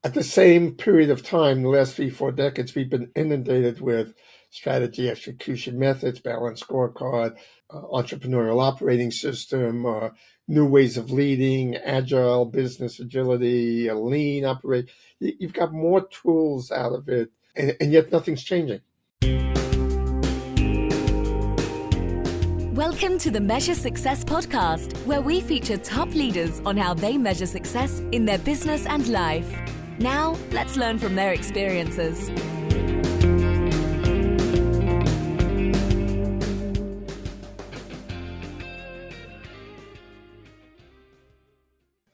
At the same period of time, the last 3, 4 decades, we've been inundated with strategy, execution methods, balanced scorecard, entrepreneurial operating system, new ways of leading, agile business agility, a lean operate. You've got more tools out of it, and yet nothing's changing. Welcome to the Measure Success podcast, where we feature top leaders on how they measure success in their business and life. Now, let's learn from their experiences.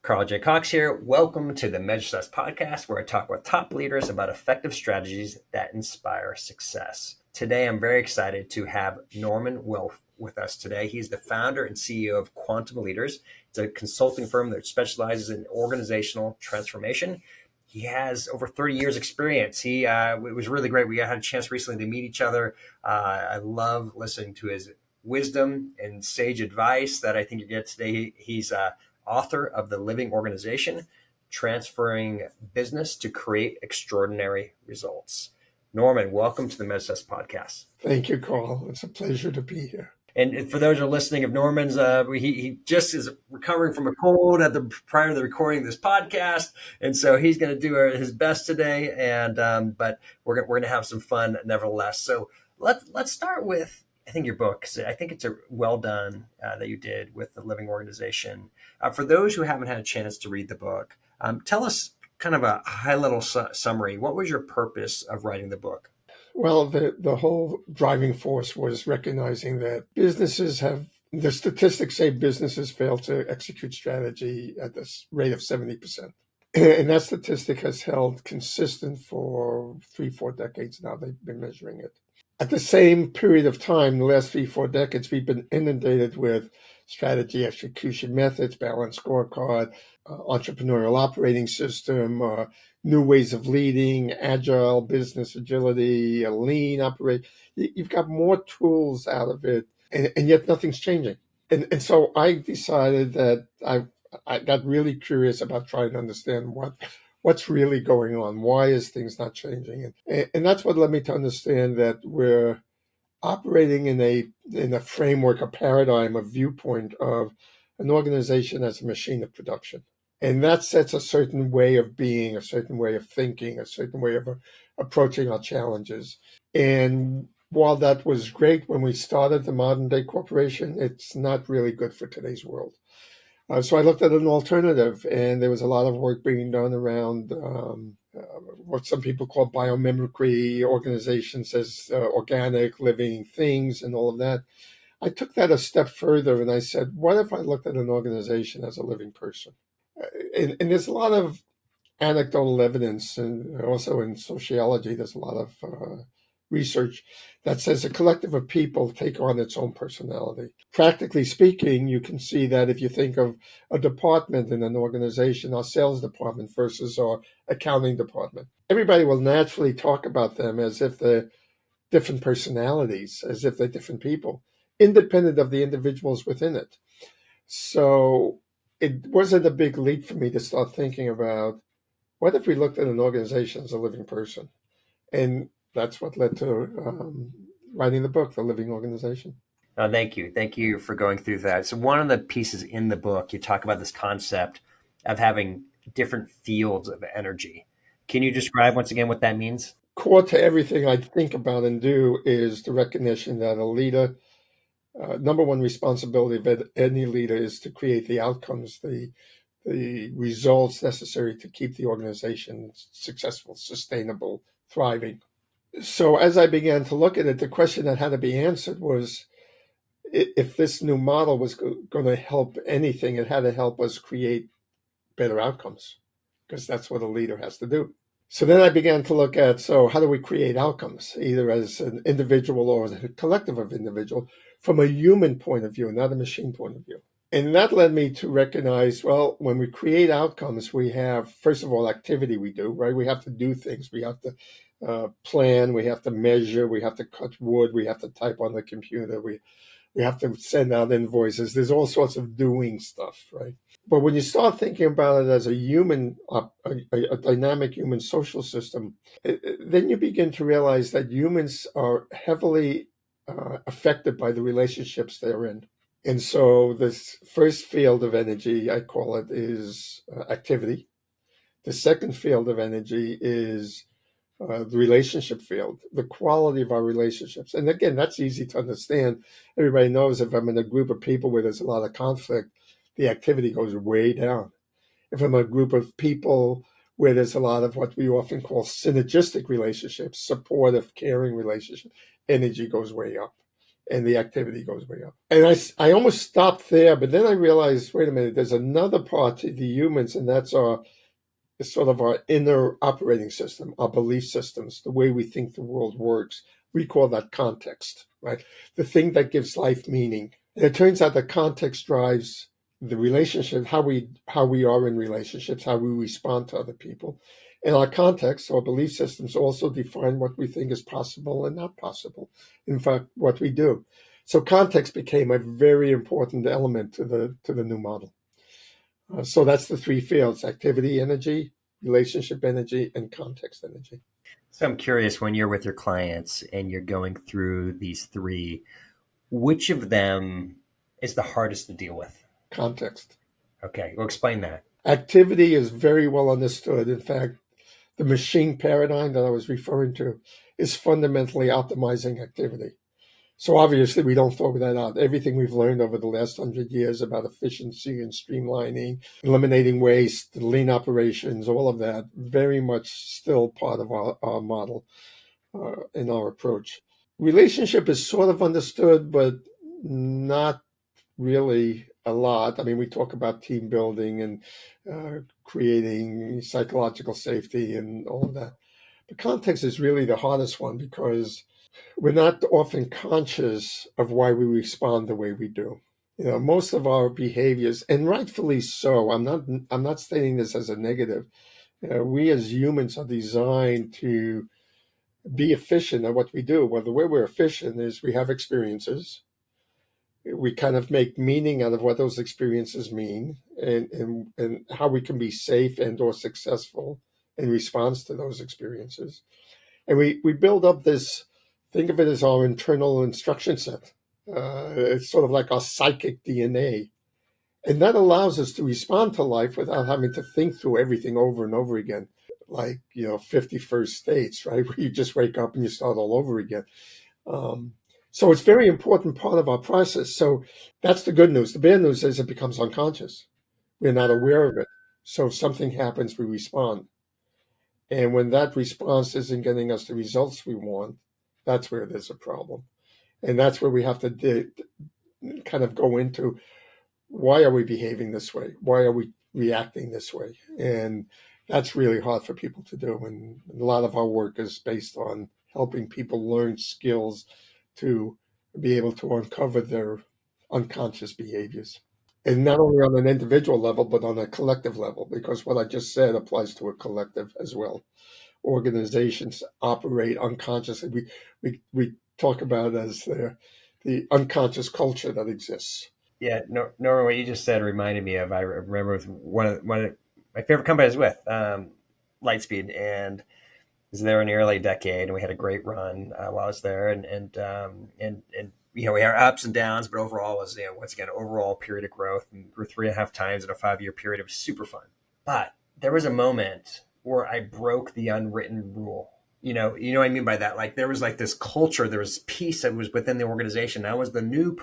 Carl J. Cox here. Welcome to the Measure Success podcast, where I talk with top leaders about effective strategies that inspire success. Today, I'm very excited to have Norman Wolfe with us today. He's the founder and CEO of Quantum Leaders. It's a consulting firm that specializes in organizational transformation. He has over 30 years experience. It was really great. We had a chance recently to meet each other. I love listening to his wisdom and sage advice that I think you get today. He's author of The Living Organization, Transferring Business to Create Extraordinary Results. Norman, welcome to the Measure Success podcast. Thank you, Carl. It's a pleasure to be here. And for those who are listening, of Norman's, he just is recovering from a cold prior to the recording of this podcast, and so he's going to do his best today. And but we're going to have some fun nevertheless. So let's start with, I think, your book. I think it's a well done that you did with The Living Organization. For those who haven't had a chance to read the book, tell us kind of a high level summary. What was your purpose of writing the book? Well, the whole driving force was recognizing that the statistics say businesses fail to execute strategy at this rate of 70%. And that statistic has held consistent for 3, 4 decades now. They've been measuring it. At the same period of time, the last 3, 4 decades, we've been inundated with strategy, execution methods, balanced scorecard, entrepreneurial operating system, new ways of leading, agile business agility, a lean operate. You've got more tools out of it, and yet nothing's changing. And so I decided that I got really curious about trying to understand what's really going on. Why is things not changing? And that's what led me to understand that we're operating in a framework, a paradigm, a viewpoint of an organization as a machine of production. And that sets a certain way of being, a certain way of thinking, a certain way of approaching our challenges. And while that was great when we started the modern day corporation, it's not really good for today's world. So I looked at an alternative, and there was a lot of work being done around what some people call biomimicry, organizations as organic living things and all of that. I took that a step further, and I said, what if I looked at an organization as a living person? And there's a lot of anecdotal evidence, and also in sociology, there's a lot of research that says a collective of people take on its own personality. Practically speaking, you can see that if you think of a department in an organization, our sales department versus our accounting department, everybody will naturally talk about them as if they're different personalities, as if they're different people, independent of the individuals within it. So it wasn't a big leap for me to start thinking about, what if we looked at an organization as a living person? And that's what led to writing the book, The Living Organization. Thank you. Thank you for going through that. So one of the pieces in the book, you talk about this concept of having different fields of energy. Can you describe once again what that means? Core to everything I think about and do is the recognition that a leader, number one responsibility of any leader is to create the outcomes, the results necessary to keep the organization successful, sustainable, thriving. So as I began to look at it, the question that had to be answered was, if this new model was going to help anything, it had to help us create better outcomes, because that's what a leader has to do. So then I began to look at, so how do we create outcomes, either as an individual or as a collective of individuals, from a human point of view, not a machine point of view. And that led me to recognize, well, when we create outcomes, we have, first of all, activity we do, right? We have to do things. We have to plan, we have to measure, we have to cut wood, we have to type on the computer, we We have to send out invoices. There's all sorts of doing stuff, right? But when you start thinking about it as a human, a dynamic human social system, then you begin to realize that humans are heavily affected by the relationships they're in. And so this first field of energy, I call it, is activity. The second field of energy is the relationship field, the quality of our relationships. And again, that's easy to understand. Everybody knows if I'm in a group of people where there's a lot of conflict, the activity goes way down. If I'm in a group of people where there's a lot of what we often call synergistic relationships, supportive, caring relationships, energy goes way up and the activity goes way up. And I almost stopped there, but then I realized, wait a minute, there's another part to the humans, and that's it's sort of our inner operating system, our belief systems, the way we think the world works. We call that context, right? The thing that gives life meaning. And it turns out that context drives the relationship, how we are in relationships, how we respond to other people. And our context, our belief systems also define what we think is possible and not possible. In fact, what we do. So context became a very important element to the new model. So that's the three fields: activity energy, relationship energy, and context energy. So I'm curious, when you're with your clients and you're going through these three, which of them is the hardest to deal with? Context. Okay, well, explain that. Activity is very well understood. In fact, the machine paradigm that I was referring to is fundamentally optimizing activity. So obviously we don't throw that out. Everything we've learned over the last 100 years about efficiency and streamlining, eliminating waste, lean operations, all of that, very much still part of our model in our approach. Relationship is sort of understood, but not really a lot. I mean, we talk about team building and creating psychological safety and all of that. The context is really the hardest one because we're not often conscious of why we respond the way we do. Most of our behaviors, and rightfully so, I'm not stating this as a negative. We as humans are designed to be efficient at what we do. Well, the way we're efficient is we have experiences. We kind of make meaning out of what those experiences mean and how we can be safe and or successful in response to those experiences. And we build up this, think of it as our internal instruction set. It's sort of like our psychic DNA. And that allows us to respond to life without having to think through everything over and over again. Like, 51st states, right? Where you just wake up and you start all over again. So it's a very important part of our process. So that's the good news. The bad news is it becomes unconscious. We're not aware of it. So if something happens, we respond. And when that response isn't getting us the results we want, that's where there's a problem. And that's where we have to kind of go into, why are we behaving this way? Why are we reacting this way? And that's really hard for people to do. And a lot of our work is based on helping people learn skills to be able to uncover their unconscious behaviors. And not only on an individual level, but on a collective level, because what I just said applies to a collective as well. Organizations operate unconsciously. We talk about it as the unconscious culture that exists. Yeah, Nora, what you just said reminded me of, I remember with one of my favorite companies with, Lightspeed, and was there in the early decade, and we had a great run while I was there, and we had ups and downs, but overall was, once again, overall period of growth, and grew 3.5 times in a 5-year period. It was super fun. But there was a moment where I broke the unwritten rule. What I mean by that? Like, there was like this culture, there was peace that was within the organization. I was the newer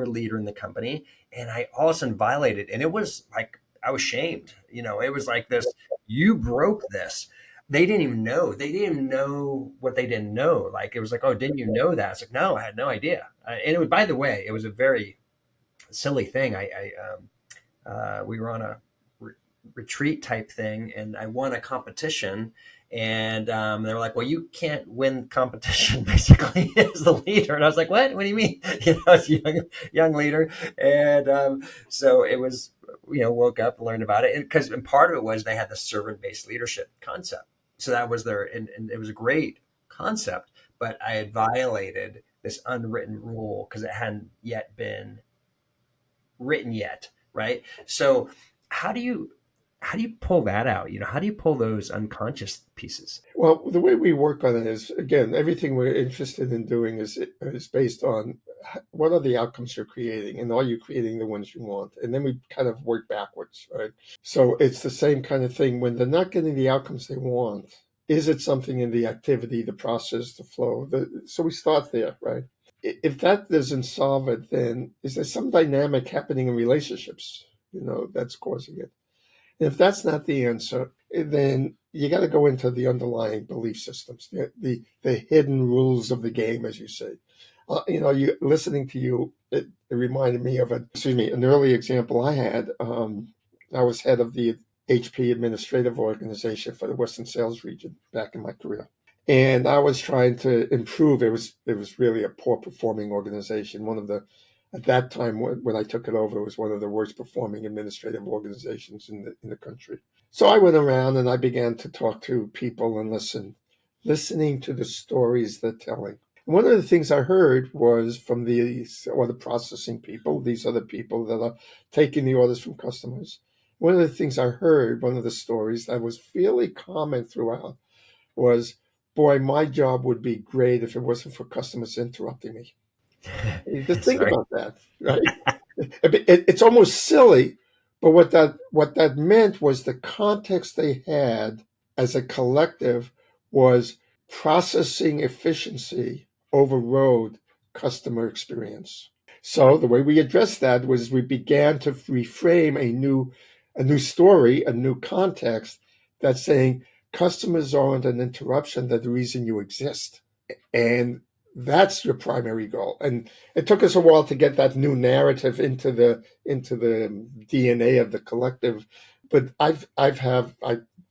leader in the company, and I all of a sudden violated, and it was like, I was shamed. It was like this, you broke this. They didn't even know. They didn't even know what they didn't know. Like, it was like, oh, didn't you know that? It's like, no, I had no idea. And it was, by the way, it was a very silly thing. We were on a retreat type thing, and I won a competition, and they were like, well, you can't win competition basically as the leader. And I was like, what do you mean? As a young leader. And so it was, woke up and learned about it, and part of it was they had the servant-based leadership concept. So that was and it was great. concept, but I had violated this unwritten rule because it hadn't yet been written yet, right? So how do you how do you pull that out? How do you pull those unconscious pieces? Well, the way we work on it is, again, everything we're interested in doing is based on what are the outcomes you're creating, and are you creating the ones you want? And then we kind of work backwards, right? So it's the same kind of thing. When they're not getting the outcomes they want, is it something in the activity, the process, the flow? So we start there, right? If that doesn't solve it, then is there some dynamic happening in relationships, that's causing it? And if that's not the answer, then you got to go into the underlying belief systems, the hidden rules of the game, as you say. You listening to you, it reminded me of an early example I had. I was head of the HP administrative organization for the Western Sales region back in my career, and I was trying to improve. It was really a poor performing organization. At that time when I took it over, it was one of the worst performing administrative organizations in the country. So I went around and I began to talk to people and listening to the stories they're telling. And one of the things I heard was from these order processing people. These are the people that are taking the orders from customers. One of the things I heard, one of the stories that was fairly common throughout was, boy, my job would be great if it wasn't for customers interrupting me. You just think Sorry. about that, right? It's almost silly, but what that meant was the context they had as a collective was processing efficiency overrode customer experience. So the way we addressed that was we began to reframe a new story, a new context that's saying customers aren't an interruption, they're the reason you exist. And that's your primary goal. And it took us a while to get that new narrative into the DNA of the collective. But I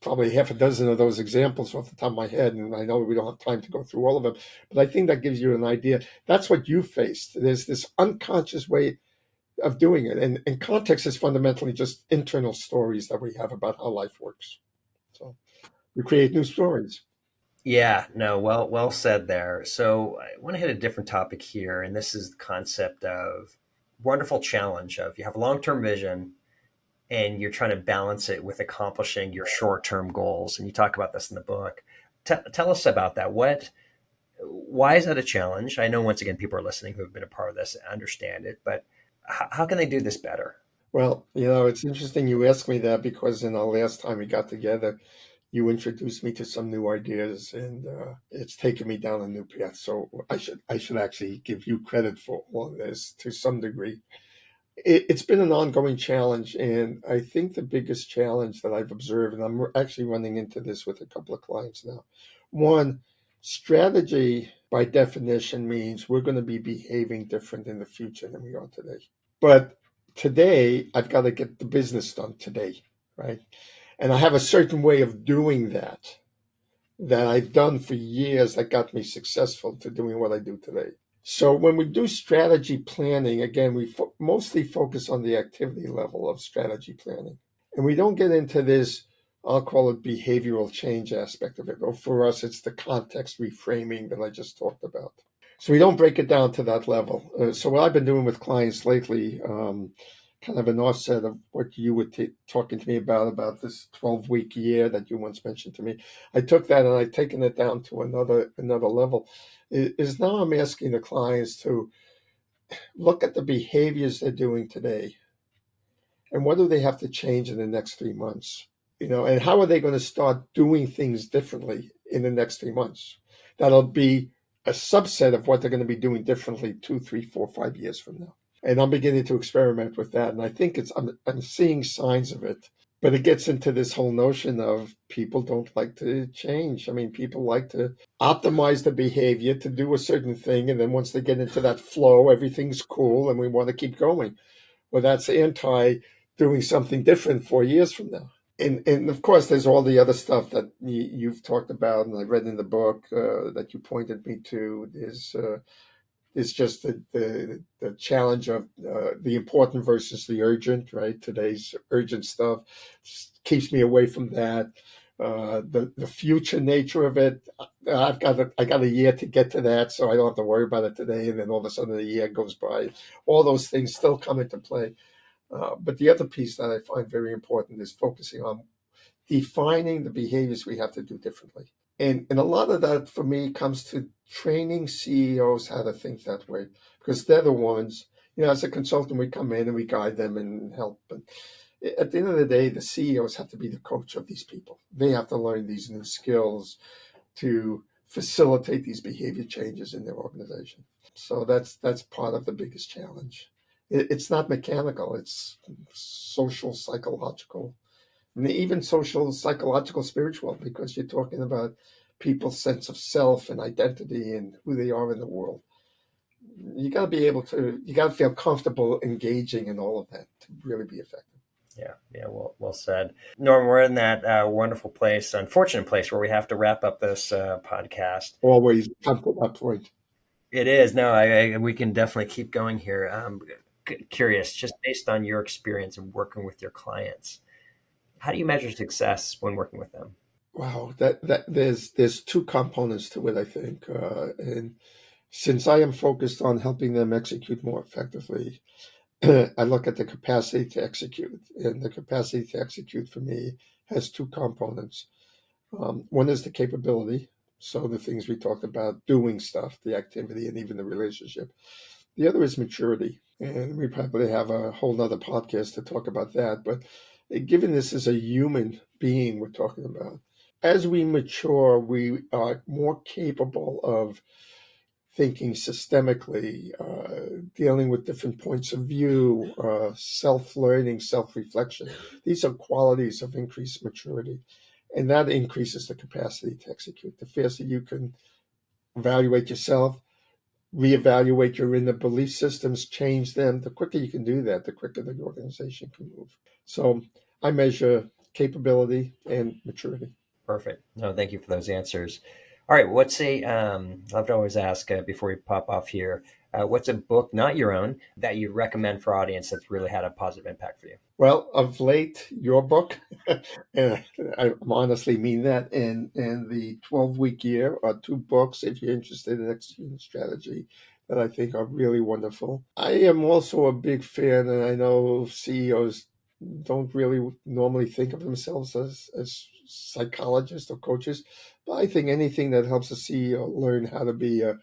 probably half a dozen of those examples off the top of my head, and I know we don't have time to go through all of them, but I think that gives you an idea. That's what you faced. There's this unconscious way of doing it. And context is fundamentally just internal stories that we have about how life works. So we create new stories. Yeah, no, well said there. So I want to hit a different topic here, and this is the concept of wonderful challenge of you have a long-term vision and you're trying to balance it with accomplishing your short-term goals. And you talk about this in the book. Tell us about that. Why is that a challenge? I know once again people are listening who have been a part of this and understand it, but how can they do this better? Well, it's interesting you ask me that because in our last time we got together, you introduced me to some new ideas, and it's taken me down a new path. So I should actually give you credit for all of this to some degree. It's been an ongoing challenge, and I think the biggest challenge that I've observed, and I'm actually running into this with a couple of clients now. One, strategy by definition means we're going to be behaving different in the future than we are today. But today, I've got to get the business done today, right? And I have a certain way of doing that I've done for years that got me successful to doing what I do today. So when we do strategy planning, again, we mostly focus on the activity level of strategy planning. And we don't get into this, I'll call it behavioral change aspect of it. Or for us, it's the context reframing that I just talked about. So we don't break it down to that level. So what I've been doing with clients lately, kind of an offset of what you were talking to me about this 12-week year that you once mentioned to me. I took that and I've taken it down to another level. Is now I'm asking the clients to look at the behaviors they're doing today and what do they have to change in the next 3 months, and how are they going to start doing things differently in the next 3 months? That'll be a subset of what they're going to be doing differently 2, 3, 4, 5 years from now. And I'm beginning to experiment with that. And I think I'm seeing signs of it. But it gets into this whole notion of people don't like to change. I mean, people like to optimize the behavior to do a certain thing. And then once they get into that flow, everything's cool and we want to keep going. Well, that's anti doing something different 4 years from now. And of course, there's all the other stuff that you've talked about and I read in the book that you pointed me to. Is just the challenge of the important versus the urgent, right? Today's urgent stuff keeps me away from that. The future nature of it, I got a year to get to that, so I don't have to worry about it today. And then all of a sudden, a year goes by. All those things still come into play. But the other piece that I find very important is focusing on defining the behaviors we have to do differently. And a lot of that for me comes to training CEOs how to think that way, because they're the ones, as a consultant, we come in and we guide them and help. But at the end of the day, the CEOs have to be the coach of these people. They have to learn these new skills to facilitate these behavior changes in their organization. So that's part of the biggest challenge. It's not mechanical, it's social, psychological, and even social, psychological, spiritual, because you're talking about people's sense of self and identity and who they are in the world. You got to feel comfortable engaging in all of that to really be effective. Yeah, well said. Norm, we're in that wonderful place, unfortunate place where we have to wrap up this podcast. Always come to that point. It is. No, we can definitely keep going here. Curious, just based on your experience of working with your clients, how do you measure success when working with them? Wow, that there's two components to it, I think. And since I am focused on helping them execute more effectively, I look at the capacity to execute. And the capacity to execute for me has two components. One is the capability. So the things we talked about, doing stuff, the activity, and even the relationship. The other is maturity. And we probably have a whole nother podcast to talk about that. But given this is a human being we're talking about, as we mature, we are more capable of thinking systemically, dealing with different points of view, self-learning, self-reflection. These are qualities of increased maturity. And that increases the capacity to execute. The faster you can evaluate yourself, reevaluate your inner belief systems, change them, the quicker you can do that, the quicker the organization can move. So I measure capability and maturity. Perfect. No, thank you for those answers. All right, what's I've always ask before we pop off here, what's a book, not your own, that you recommend for audience that's really had a positive impact for you? Well, of late, your book, and I honestly mean that, and the 12-week year are two books, if you're interested in executing strategy, that I think are really wonderful. I am also a big fan, and I know CEOs don't really normally think of themselves as psychologists or coaches, but I think anything that helps a CEO learn how to be a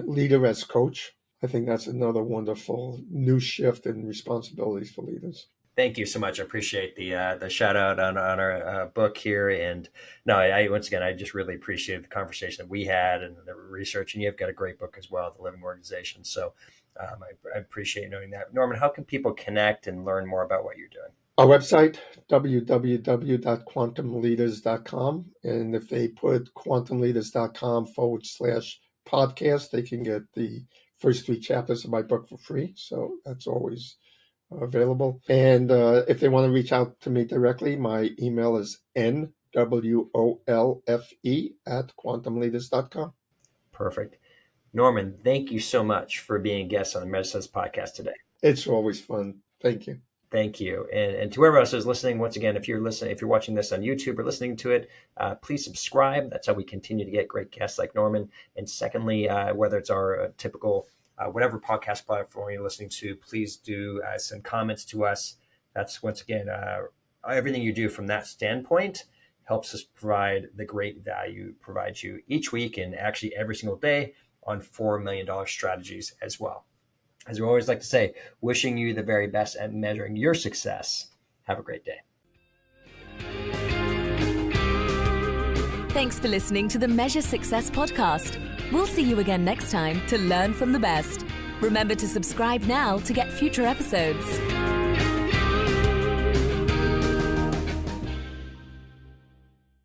leader as coach, I think that's another wonderful new shift in responsibilities for leaders. Thank you so much. I appreciate the shout out on our book here. And no, I once again, I just really appreciate the conversation that we had and the research. And you've got a great book as well, The Living Organization. So I appreciate knowing that. Norman, how can people connect and learn more about what you're doing? Our website, www.quantumleaders.com. And if they put quantumleaders.com/podcast, they can get the first 3 chapters of my book for free. So that's always available. And if they want to reach out to me directly, my email is nwolfe@quantumleaders.com. Perfect. Norman, thank you so much for being a guest on the Measure Success podcast today. It's always fun. Thank you. Thank you. And to whoever else is listening, once again, if you're watching this on YouTube or listening to it, please subscribe. That's how we continue to get great guests like Norman. And secondly, whether it's our typical whatever podcast platform you're listening to, please do send comments to us. That's, once again, everything you do from that standpoint helps us provide the great value provides you each week and actually every single day on $4 million strategies as well. As we always like to say, wishing you the very best at measuring your success. Have a great day. Thanks for listening to the Measure Success podcast. We'll see you again next time to learn from the best. Remember to subscribe now to get future episodes.